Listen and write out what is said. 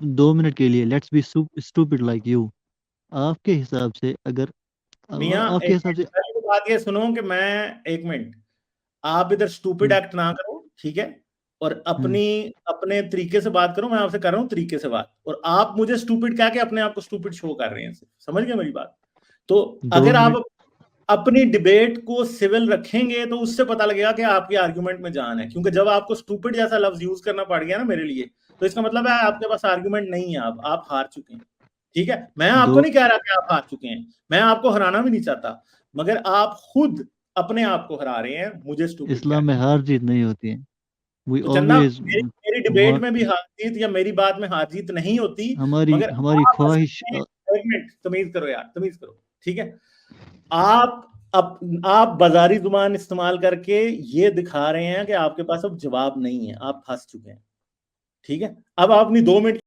2 minute के लिए let's be stupid like you. आपके हिसाब से अगर मियाँ आपके एक हिसाब मिनट, से पहले तो बात ये सुनो कि मैं, एक मिनट, आप इधर स्टूपिड हम्म, एक्ट ना करो, ठीक है? और हम्म, अपनी अपने तरीके से बात करो, मैं आपसे कर रहा हूँ तरीके से बात, और आप मुझे स्टूपिड कह के अपने आप को स्टूपिड शो कर रहे हैं, समझ गए मेरी बात? तो दो अगर मिनट आप अपनी डिबेट को सिविल रखेंगे तो उससे पता लगेगा कि आपकी आर्गुमेंट में जान है, क्योंकि जब आपको स्टूपिड जैसा लफ्ज यूज करना पड़ गया ना मेरे लिए, तो इसका मतलब है आपके पास आर्गुमेंट नहीं है, आप हार चुके हैं। ठीक है, मैं दो आपको नहीं कह रहा कि आप हार चुके हैं, मैं आपको हराना भी नहीं चाहता, मगर आप खुद अपने आप को हरा रहे हैं मुझे स्टूपिड कह इस्लाम में के। हार जीत नहीं होती है। वी तो चंदा, ऑलवेज मेरी डिबेट में भी हार जीत या मेरी बात में हार जीत नहीं होती, हमारी मगर हमारी आप असल ख्वाहिश में, एक मिनट तमीज करो यार, तमीज करो, ठीक है? आप आप बाजारी जुबान इस्तेमाल करके ये दिखा रहे हैं कि आपके पास अब जवाब नहीं है, आप फंस चुके हैं। ठीक है, अब आप अपनी 2 मिनट